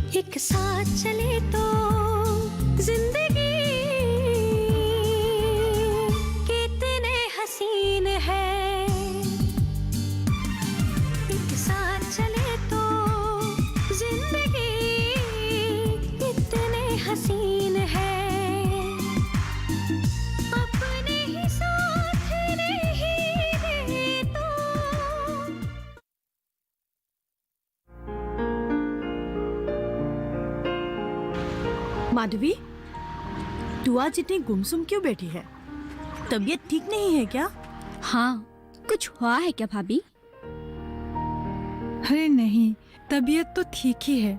एक साथ चले तो जिंदगी कितने हसीन है। एक साथ चले तो जिंदगी कितने हसीन है। अपने ही साथ नहीं दे तो माधवी, तू आज इतनी गुमसुम क्यों बैठी है? तबीयत ठीक नहीं है क्या? हाँ, कुछ हुआ है क्या भाभी? अरे नहीं, तबीयत तो ठीक ही है।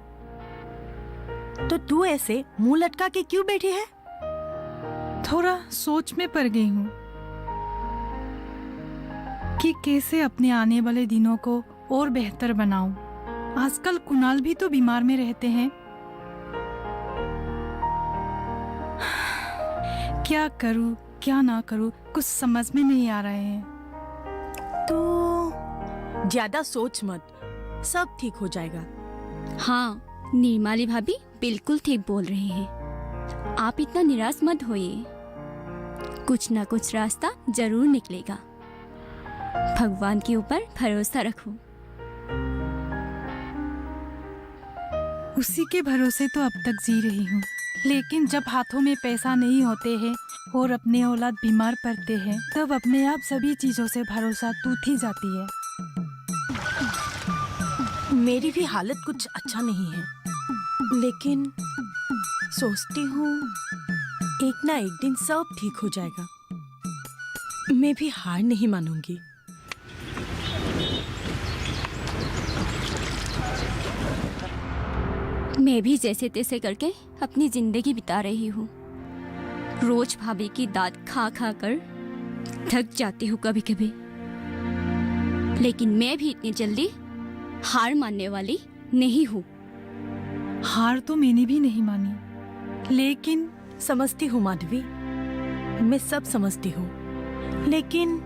तो तू ऐसे मुंह लटका के क्यों बैठी है? थोड़ा सोच में पड़ गई हूँ कि कैसे अपने आने वाले दिनों को और बेहतर बनाऊं। आजकल कुणाल भी तो बीमार में रहते हैं। क्या करूं, क्या ना करूं, कुछ समझ में नहीं आ रहे हैं। तो ज्यादा सोच मत, सब ठीक हो जाएगा। हाँ, निर्मली भाभी बिल्कुल ठीक बोल रही हैं। आप इतना निराश मत होइए, कुछ ना कुछ रास्ता जरूर निकलेगा। भगवान के ऊपर भरोसा रखो। उसी के भरोसे तो अब तक जी रही हूँ, लेकिन जब हाथों में पैसा नहीं होते हैं और अपने औलाद बीमार पड़ते हैं, तब अपने आप सभी चीजों से भरोसा टूट ही जाती है। मेरी भी हालत कुछ अच्छा नहीं है, लेकिन सोचती हूँ एक ना एक दिन सब ठीक हो जाएगा। मैं भी हार नहीं मानूंगी। मैं भी जैसे तैसे करके अपनी जिंदगी बिता रही हूँ। रोज भाभी की दाद खा खा कर थक जाती हूँ कभी कभी, लेकिन मैं भी इतनी जल्दी हार मानने वाली नहीं हूँ। हार तो मैंने भी नहीं मानी, लेकिन समझती हूँ माधवी, मैं सब समझती हूँ, लेकिन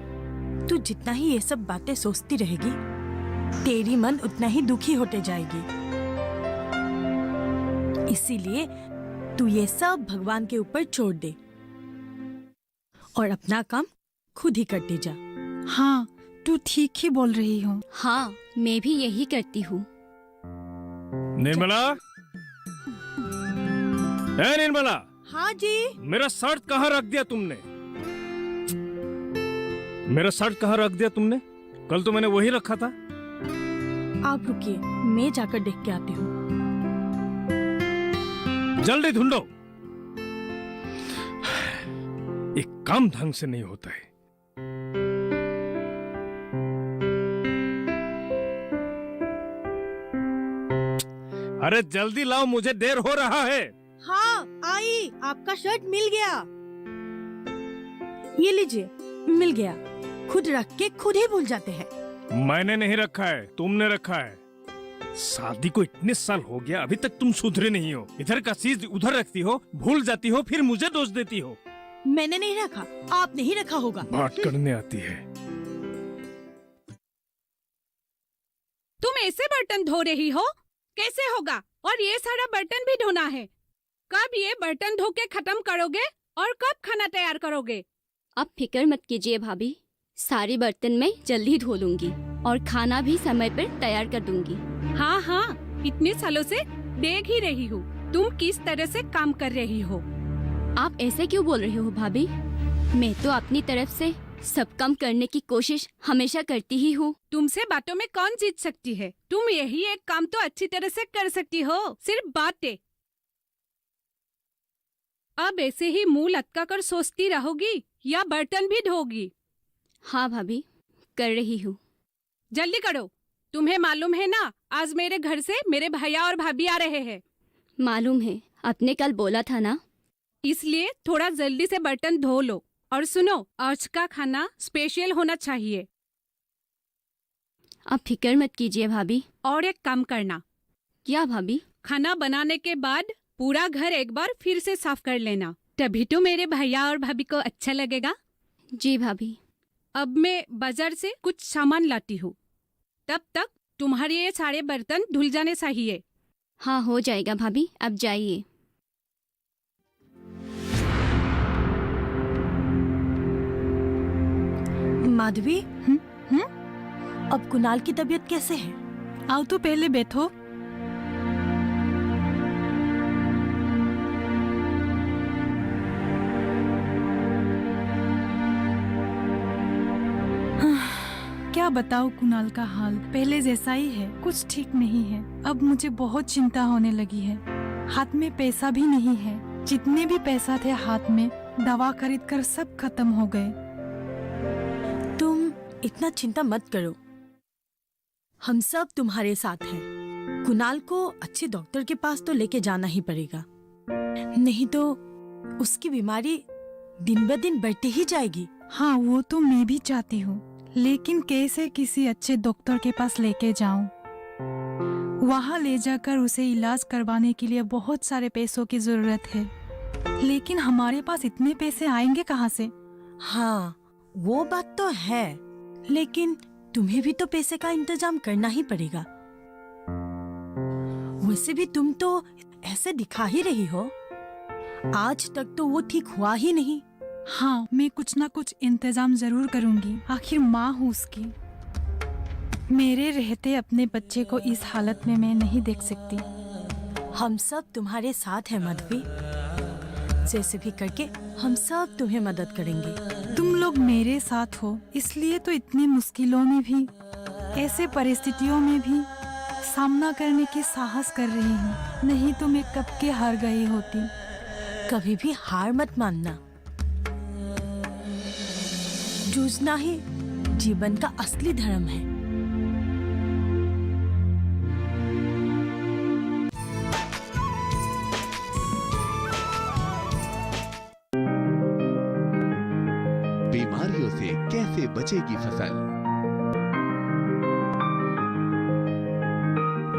तू जितना ही ये सब बातें सोचती रहेगी, तेरी मन उतना ही दुखी होते जाएगी। इसीलिए तू ये सब भगवान के ऊपर छोड़ दे और अपना काम खुद ही करते जा। हाँ, तू ठीक ही बोल रही हो। हाँ, मैं भी यही करती हूँ। निर्मला, है निर्मला? हाँ जी। मेरा शर्ट कहाँ रख दिया तुमने? मेरा शर्ट कहाँ रख दिया तुमने? कल तो मैंने वही रखा था। आप रुकिए, मैं जाकर देख के आती हूँ। जल्दी ढूंढो। एक काम ढंग से नहीं होता है। अरे जल्दी लाओ, मुझे देर हो रहा है। हाँ आई, आपका शर्ट मिल गया। ये लीजिए, मिल गया। खुद रख के खुद ही भूल जाते हैं। मैंने नहीं रखा है, तुमने रखा है। शादी को इतने साल हो गया, अभी तक तुम सुधरे नहीं हो। इधर का चीज उधर रखती हो, भूल जाती हो, फिर मुझे दोष देती हो। मैंने नहीं रखा, आपने ही रखा होगा। बात करने आती है। तुम ऐसे बर्तन धो रही हो? कैसे होगा? और ये सारा बर्तन भी धोना है। कब ये बर्तन धो के खत्म करोगे और कब खाना तैयार करोगे? आप फिक्र मत कीजिए भाभी, सारे बर्तन मैं जल्दी धो लूंगी और खाना भी समय पर तैयार कर दूंगी। हाँ हाँ, इतने सालों से देख ही रही हूँ तुम किस तरह से काम कर रही हो। आप ऐसे क्यों बोल रही हो भाभी? मैं तो अपनी तरफ से सब काम करने की कोशिश हमेशा करती ही हूँ। तुमसे बातों में कौन जीत सकती है? तुम यही एक काम तो अच्छी तरह से कर सकती हो, सिर्फ बातें। अब ऐसे ही मुंह लटका कर सोचती रहोगी या बर्तन भी धोगी? हाँ भाभी, कर रही हूँ। जल्दी करो। तुम्हें मालूम है ना, आज मेरे घर से मेरे भैया और भाभी आ रहे हैं। मालूम है, आपने कल बोला था ना। इसलिए थोड़ा जल्दी से बर्तन धो लो। और सुनो, आज का खाना स्पेशल होना चाहिए। आप फिक्र मत कीजिए भाभी। और एक काम करना। क्या भाभी? खाना बनाने के बाद पूरा घर एक बार फिर से साफ कर लेना, तभी तो मेरे भैया और भाभी को अच्छा लगेगा। जी भाभी। अब मैं बाजार से कुछ सामान लाती हूँ, तब तक तुम्हारे ये सारे बर्तन धुल जाने चाहिए। हाँ हो जाएगा भाभी, अब जाइए। माधवी, हम्म? अब कुणाल की तबीयत कैसे है? आओ तो पहले बैठो। क्या बताओ कुणाल का हाल पहले जैसा ही है, कुछ ठीक नहीं है। अब मुझे बहुत चिंता होने लगी है। हाथ में पैसा भी नहीं है, जितने भी पैसा थे हाथ में दवा खरीद कर सब खत्म हो गए। तुम इतना चिंता मत करो, हम सब तुम्हारे साथ हैं। कुणाल को अच्छे डॉक्टर के पास तो लेके जाना ही पड़ेगा, नहीं तो उसकी बीमारी दिन ब दिन बढ़ती ही जाएगी। हाँ वो तो मैं भी चाहती हूँ, लेकिन कैसे किसी अच्छे डॉक्टर के पास लेके जाऊं? वहाँ ले जाकर उसे इलाज करवाने के लिए बहुत सारे पैसों की जरूरत है, लेकिन हमारे पास इतने पैसे आएंगे कहाँ से? हाँ वो बात तो है, लेकिन तुम्हें भी तो पैसे का इंतजाम करना ही पड़ेगा। वैसे भी तुम तो ऐसे दिखा ही रही हो, आज तक तो वो ठीक हुआ ही नहीं। हाँ मैं कुछ ना कुछ इंतजाम जरूर करूंगी, आखिर माँ हूँ उसकी। मेरे रहते अपने बच्चे को इस हालत में मैं नहीं देख सकती। हम सब तुम्हारे साथ हैं माधवी, जैसे भी करके हम सब तुम्हें मदद करेंगे। तुम लोग मेरे साथ हो, इसलिए तो इतनी मुश्किलों में भी, ऐसे परिस्थितियों में भी सामना करने की साहस कर रही हूँ, नहीं तो मैं कब के हार गई होती। कभी भी हार मत मानना, जूझना ही जीवन का असली धर्म है। बीमारियों से कैसे बचेगी फसल?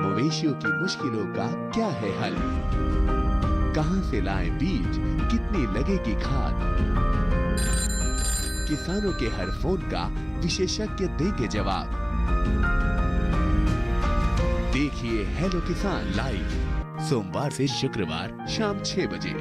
मवेशियों की मुश्किलों का क्या है हल? कहां से लाएं बीज, कितनी लगेगी खाद? किसानों के हर फोन का विशेषज्ञ देंगे जवाब। देखिए हेलो किसान लाइव सोमवार से शुक्रवार शाम 6 बजे।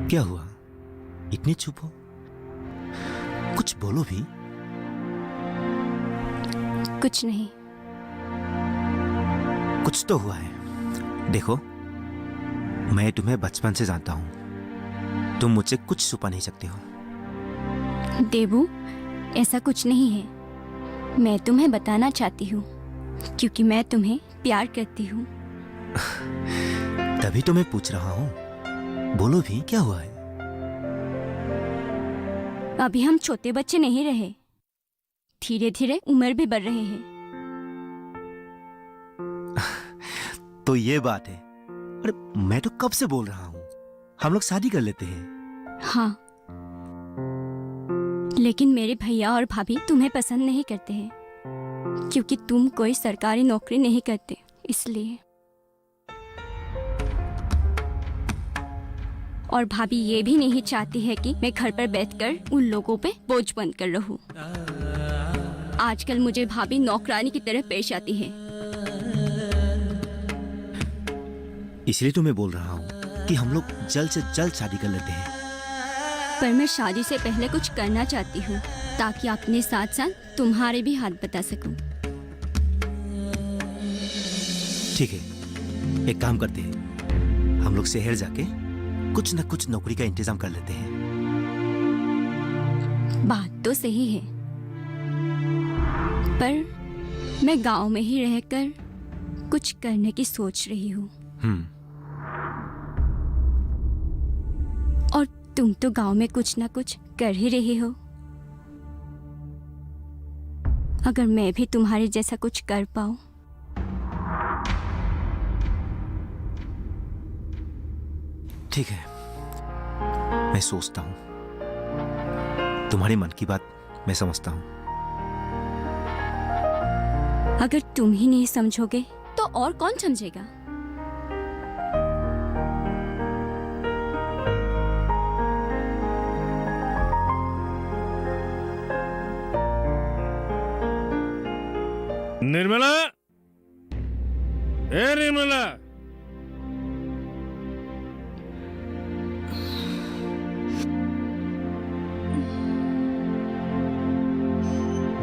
क्या हुआ, इतनी चुप हो? कुछ बोलो भी। कुछ नहीं। कुछ तो हुआ है। देखो, मैं तुम्हें बचपन से जानता हूं, तुम मुझसे कुछ छुपा नहीं सकते हो। देबू, ऐसा कुछ नहीं है। मैं तुम्हें बताना चाहती हूँ, क्योंकि मैं तुम्हें प्यार करती हूँ। तभी तो मैं पूछ रहा हूँ, बोलो भी, क्या हुआ है? अभी हम छोटे बच्चे नहीं रहे, धीरे धीरे उम्र भी बढ़ रहे हैं। तो ये बात है। अरे मैं तो कब से बोल रहा हूँ, हम लोग शादी कर लेते हैं। हाँ, लेकिन मेरे भैया और भाभी तुम्हें पसंद नहीं करते हैं, क्योंकि तुम कोई सरकारी नौकरी नहीं करते, इसलिए। और भाभी ये भी नहीं चाहती है कि मैं घर पर बैठकर उन लोगों पे बोझ बनकर रहूं। आजकल मुझे भाभी नौकरानी की तरह पेश आती है। इसलिए तो मैं बोल रहा हूँ कि हम लोग जल्द से जल्द शादी कर लेते हैं। पर मैं शादी से पहले कुछ करना चाहती हूँ, ताकि अपने साथ साथ तुम्हारे भी हाथ बता सकूं। ठीक है, एक काम करते हैं, हम लोग शहर जाके कुछ न कुछ नौकरी का इंतजाम कर लेते हैं। बात तो सही है, पर मैं गांव में ही रहकर कुछ करने की सोच रही हूँ। और तुम तो गांव में कुछ ना कुछ कर ही रही हो। अगर मैं भी तुम्हारे जैसा कुछ कर पाऊं। ठीक है, मैं सोचता हूँ, तुम्हारे मन की बात मैं समझता हूँ। अगर तुम ही नहीं समझोगे तो और कौन समझेगा? निर्मला, ए निर्मला,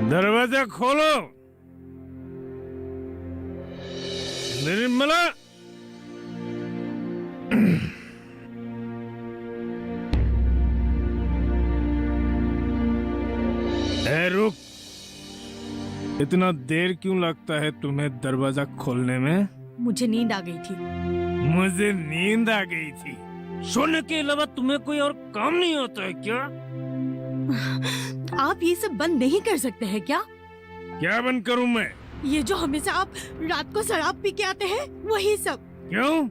दरवाजा खोलो। निर्मला, ए रुक, इतना देर क्यों लगता है तुम्हें दरवाजा खोलने में? मुझे नींद आ गई थी। मुझे नींद आ गई थी। सोने के अलावा तुम्हें कोई और काम नहीं होता है क्या? आप ये सब बंद नहीं कर सकते हैं क्या? क्या बंद करूं मैं? ये जो हमेशा आप रात को शराब पी के आते हैं, वही सब। क्यों?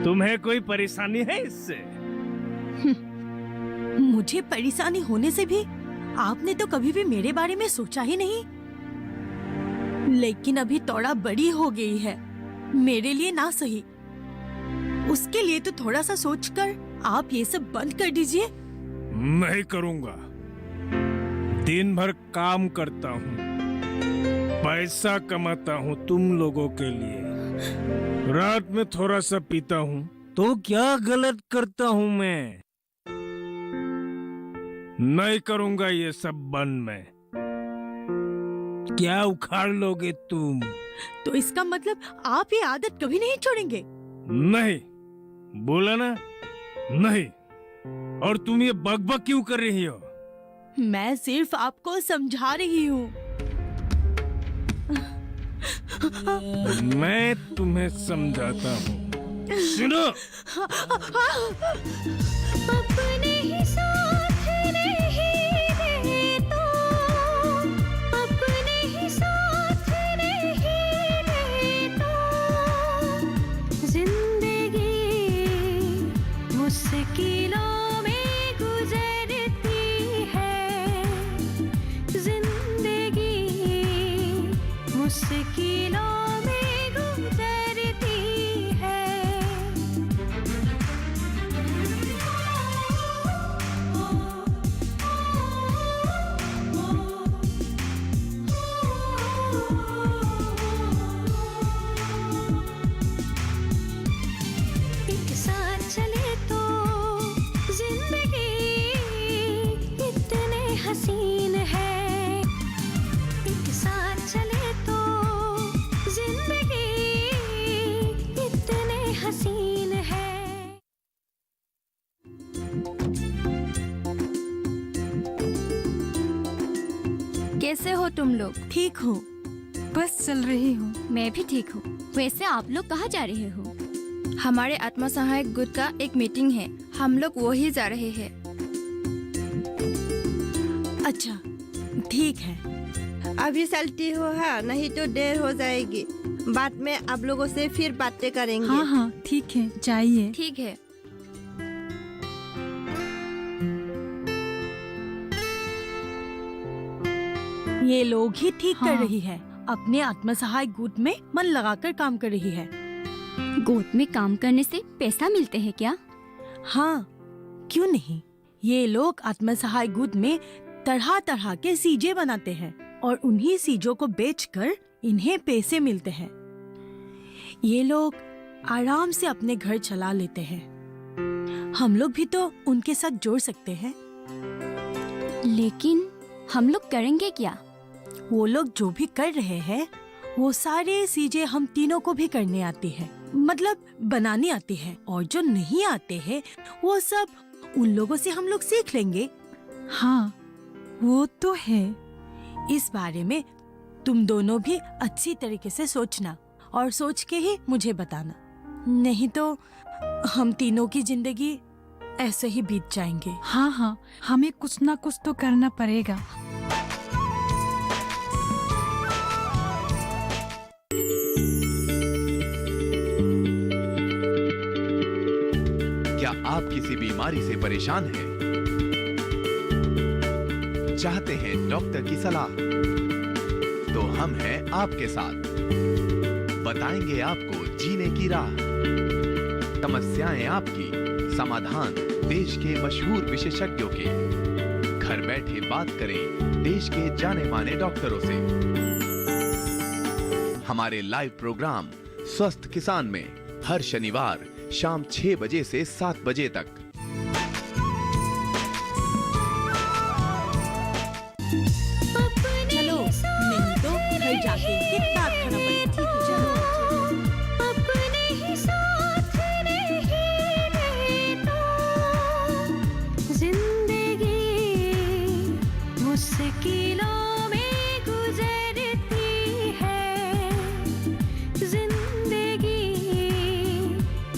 तुम्हें कोई परेशानी है इससे? मुझे परेशानी होने से भी आपने तो कभी भी मेरे बारे में सोचा ही नहीं। लेकिन अभी थोड़ा बड़ी हो गई है, मेरे लिए ना सही। उसके लिए तो थोड़ा सा सोचकर आप ये सब बंद कर दीजिए। नहीं करूंगा। दिन भर काम करता हूँ, पैसा कमाता हूँ तुम लोगों के लिए। रात में थोड़ा सा पीता हूँ, तो क्या गलत करता हूँ मैं? नहीं करूंगा ये सब बंद मैं। क्या उखाड़ लोगे तुम? तो इसका मतलब आप ये आदत कभी नहीं छोड़ेंगे? नहीं, बोला ना, नहीं। और तुम ये बकबक क्यों कर रही हो? मैं सिर्फ आपको समझा रही हूँ। मैं तुम्हें समझाता हूँ, सुनो। अपने ही साथ नहीं देता, अपने ही साथ नहीं देता। जिंदगी मुश्किलों में गुजरती है, जिंदगी मुश्किलों में गुजरती है। एक साथ चले तो जिंदगी कितने हसीन है, एक साथ चले तो जिंदगी कितने हसीन है। कैसे हो तुम लोग? ठीक हूँ। बस चल रही हूँ। मैं भी ठीक हूँ। वैसे आप लोग कहाँ जा रहे हो? हमारे आत्मा सहायक गुट का एक मीटिंग है, हम लोग वही जा रहे हैं। अच्छा, ठीक है। अभी चलती हो हाँ, नहीं तो देर हो जाएगी। बाद में आप लोगों से फिर बातें करेंगे। हाँ हाँ ठीक है, जाइए। ठीक है। ये लोग ही ठीक कर हाँ। रही है। अपने आत्मसहायक गुट में मन लगाकर काम कर रही है। गोद में काम करने से पैसा मिलते हैं क्या? हाँ, क्यों नहीं। ये लोग आत्मसहायक गुट में तरह तरह के चीजें बनाते हैं और उन्हीं चीजों को बेचकर इन्हें पैसे मिलते हैं। ये लोग आराम से अपने घर चला लेते हैं। हम लोग भी तो उनके साथ जोड़ सकते हैं। लेकिन हम लोग करेंगे क्या? वो लोग जो भी कर रहे हैं, वो सारे चीजें हम तीनों को भी करने आती है, मतलब बनानी आती है। और जो नहीं आते हैं, वो सब उन लोगों से हम लोग सीख लेंगे। हाँ, वो तो है। इस बारे में तुम दोनों भी अच्छी तरीके से सोचना और सोच के ही मुझे बताना, नहीं तो हम तीनों की जिंदगी ऐसे ही बीत जाएंगे। हाँ हाँ, हमें कुछ ना कुछ तो करना पड़ेगा। क्या आप किसी बीमारी से परेशान हैं? चाहते हैं डॉक्टर की सलाह? तो हम हम हैं आपके साथ, बताएंगे आपको जीने की राह, समस्याएं आपकी, समाधान देश के मशहूर विशेषज्ञों के। घर बैठे बात करें देश के जाने माने डॉक्टरों से। हमारे लाइव प्रोग्राम स्वस्थ किसान में हर शनिवार शाम 6 बजे से 7 बजे तक। चलो नहीं तो घर जाके कितना खाना पड़ेगा। ठीक है चलो। अपने ही साथ नहीं रहे तो जिंदगी मुश्किलों में गुजरती है, जिंदगी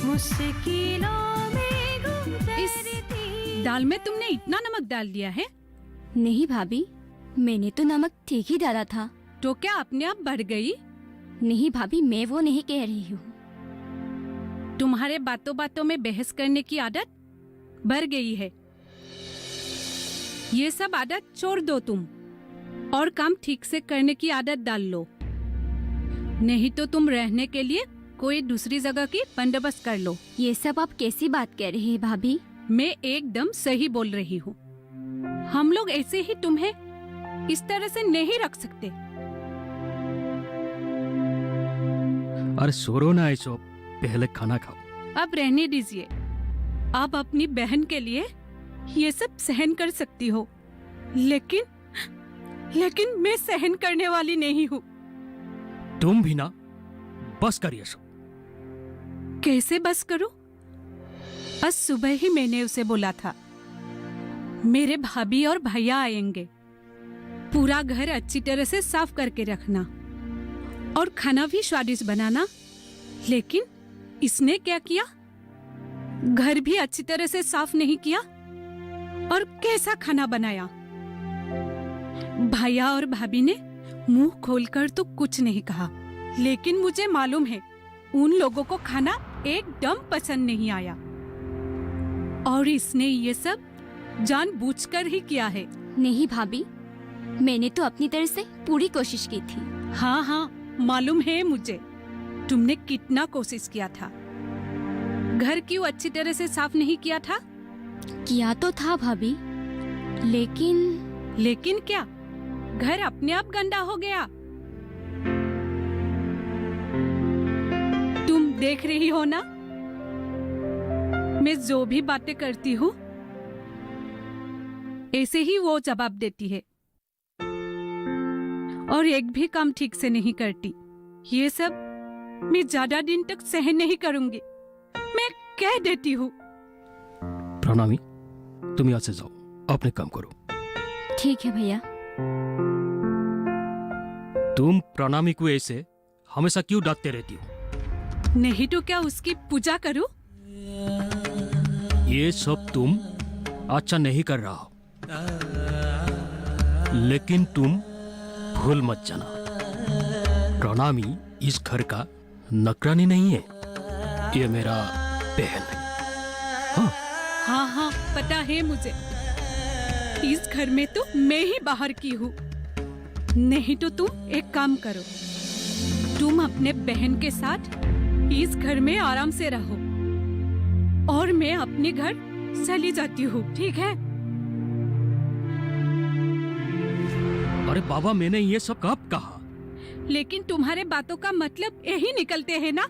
मुश्किलों में गुजरती। दाल में तुमने इतना नमक डाल दिया है? नहीं भाभी, मैंने तो नमक ठीक ही डाला था। तो क्या अपने आप बढ़ गई? नहीं भाभी, मैं वो नहीं कह रही हूँ। तुम्हारे बातों बातों में बहस करने की आदत बढ़ गई है। ये सब आदत छोड़ दो तुम और काम ठीक से करने की आदत डाल लो, नहीं तो तुम रहने के लिए कोई दूसरी जगह की बंदोबस्त कर लो। ये सब आप कैसी बात कह रही है भाभी? मैं एकदम सही बोल रही हूँ। हम लोग ऐसे ही तुम्हें इस तरह से नहीं रख सकते। अरे सोरो ना ऐसो, पहले खाना खाओ। अब रहने दीजिए। आप अपनी बहन के लिए ये सब सहन कर सकती हो, लेकिन मैं सहन करने वाली नहीं हूँ। तुम भी ना बस करिए सो। कैसे बस करूं? आज सुबह ही मैंने उसे बोला था मेरे भाभी और भैया आएंगे, पूरा घर अच्छी तरह से साफ करके रखना और खाना भी स्वादिष्ट बनाना। लेकिन इसने क्या किया? घर भी अच्छी तरह से साफ नहीं किया और कैसा खाना बनाया। भैया और भाभी ने मुंह खोलकर तो कुछ नहीं कहा, लेकिन मुझे मालूम है उन लोगों को खाना एकदम पसंद नहीं आया और इसने ये सब जानबूझकर ही किया है। नहीं भाभी, मैंने तो अपनी तरफ से पूरी कोशिश की थी। हाँ हाँ, मालूम है मुझे तुमने कितना कोशिश किया था। घर क्यों अच्छी तरह से साफ नहीं किया था? किया तो था भाभी, लेकिन क्या? घर अपने आप गंदा हो गया। तुम देख रही हो ना, मैं जो भी बातें करती हूँ ऐसे ही वो जवाब देती है और एक भी काम ठीक से नहीं करती। ये सब मैं ज्यादा दिन तक सहन नहीं करूंगी, मैं कह देती हूँ। प्रणामी, तुम यहाँ से जाओ, अपने काम करो। ठीक है भैया। तुम प्रणामी को ऐसे हमेशा क्यों डांटते रहती हो? नहीं तो क्या उसकी पूजा करूं? ये सब तुम अच्छा नहीं कर रहा हो, लेकिन तुम भूल मत जाना, प्रणामी इस घर का नौकरानी नहीं है, ये मेरा बहन है। हाँ हाँ, पता है मुझे। इस घर में तो मैं ही बाहर की हूँ। नहीं तो तुम एक काम करो, तुम अपने बहन के साथ इस घर में आराम से रहो और मैं अपने घर चली जाती हूँ, ठीक है? अरे बाबा, मैंने ये सब कब कहा? लेकिन तुम्हारे बातों का मतलब यही निकलते हैं ना।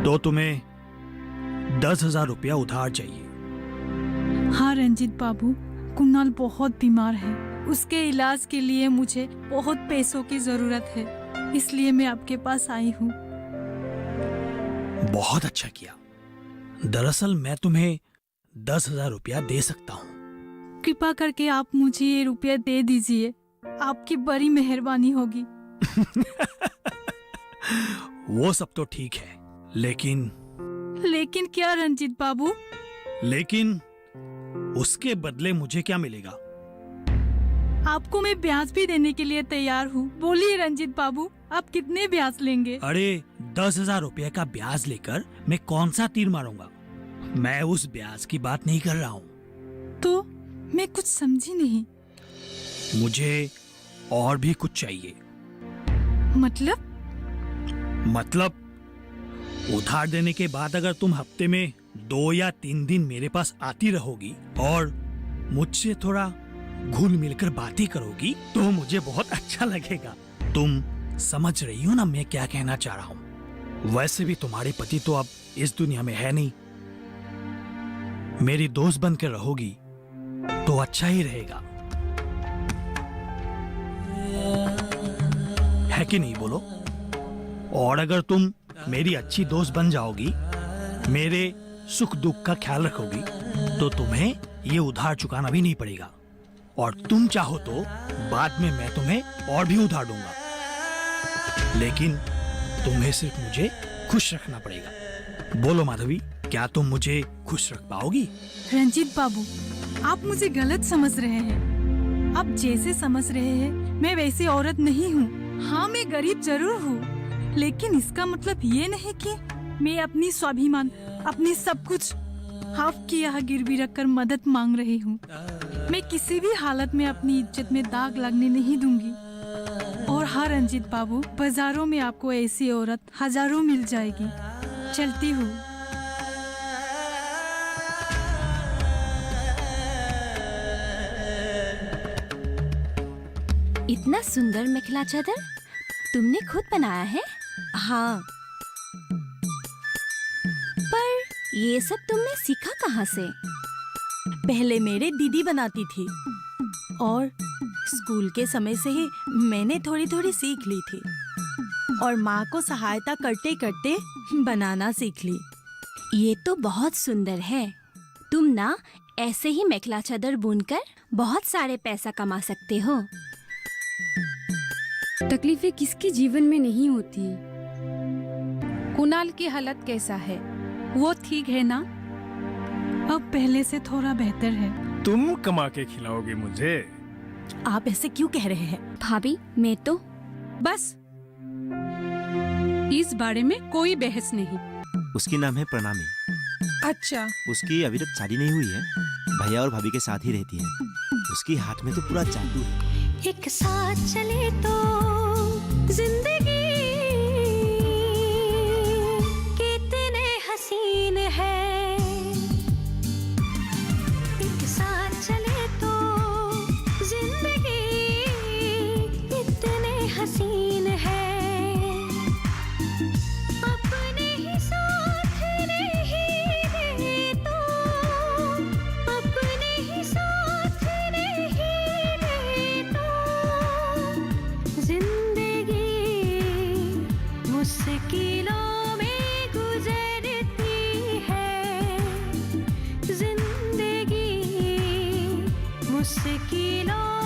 तो तुम्हें 10,000 रुपया उधार चाहिए। हाँ रंजीत बाबू, कुणाल बहुत बीमार है, उसके इलाज के लिए मुझे बहुत पैसों की जरूरत है, इसलिए मैं आपके पास आई हूँ। बहुत अच्छा किया। दरअसल मैं तुम्हें 10,000 रुपया दे सकता हूँ। कृपा करके आप मुझे ये रुपया दे दीजिए, आपकी बड़ी मेहरबानी होगी। वो सब तो ठीक है, लेकिन लेकिन क्या रंजीत बाबू? लेकिन उसके बदले मुझे क्या मिलेगा? आपको मैं ब्याज भी देने के लिए तैयार हूँ। बोलिए रंजीत बाबू, आप कितने ब्याज लेंगे? अरे 10,000 रुपए का ब्याज लेकर मैं कौन सा तीर मारूंगा? मैं उस ब्याज की बात नहीं कर रहा हूँ। तो मैं कुछ समझी नहीं। मुझे और भी कुछ चाहिए। मतलब उधार देने के बाद अगर तुम हफ्ते में 2 या 3 दिन मेरे पास आती रहोगी और मुझसे थोड़ा घुल मिलकर बातें करोगी तो मुझे बहुत अच्छा लगेगा। तुम समझ रही हो ना मैं क्या कहना चाह रहा हूँ? वैसे भी तुम्हारे पति तो अब इस दुनिया में है नहीं। मेरी दोस्त बनकर रहोगी तो अच्छा ही रहेगा, है कि नहीं बोलो? और अगर तुम मेरी अच्छी दोस्त बन जाओगी, मेरे सुख दुख का ख्याल रखोगी, तो तुम्हें ये उधार चुकाना भी नहीं पड़ेगा। और तुम चाहो तो बाद में मैं तुम्हें और भी उधार दूंगा। लेकिन तुम्हें सिर्फ मुझे खुश रखना पड़ेगा। बोलो माधवी, क्या तुम मुझे खुश रख पाओगी? रंजीत बाबू, आप मुझे गलत समझ रहे हैं। आप जैसे समझ रहे हैं मैं वैसी औरत नहीं हूँ। हाँ, मैं गरीब जरूर हूँ, लेकिन इसका मतलब ये नहीं कि मैं अपनी स्वाभिमान, अपनी सब कुछ आपकी यहाँ गिरवी रखकर मदद मांग रही हूँ। मैं किसी भी हालत में अपनी इज्जत में दाग लगने नहीं दूंगी। और हाँ रंजीत बाबू, बाजारों में आपको ऐसी औरत हजारों मिल जाएगी। चलती हूँ। इतना सुंदर मेखला चादर तुमने खुद बनाया है? हाँ, पर ये सब तुमने सीखा कहाँ से? पहले मेरे दीदी बनाती थी और स्कूल के समय से ही मैंने थोड़ी थोड़ी सीख ली थी और माँ को सहायता करते करते बनाना सीख ली। ये तो बहुत सुंदर है। तुम ना ऐसे ही मेखला चादर बुनकर बहुत सारे पैसा कमा सकते हो। तकलीफें किसके जीवन में नहीं होती। कुणाल की हालत कैसा है? वो ठीक है ना? अब पहले से थोड़ा बेहतर है। तुम कमा के खिलाओगे मुझे? आप ऐसे क्यों कह रहे हैं? भाभी, मैं तो बस इस बारे में कोई बहस नहीं। उसकी नाम है प्रणामी। अच्छा, उसकी अभी तक शादी नहीं हुई है। भैया और भाभी के साथ ही रहती है। उसकी हाथ में तो पूरा जादू है। एक साथ चले तो जिंदगी कितने हसीन है। एक साथ चले तो जिंदगी कितने हसीन है। अपने ही साथ नहीं दे तो अपने ही साथ नहीं दे तो जिंदगी मुश्किलों में गुजरती है। जिंदगी मुश्किलों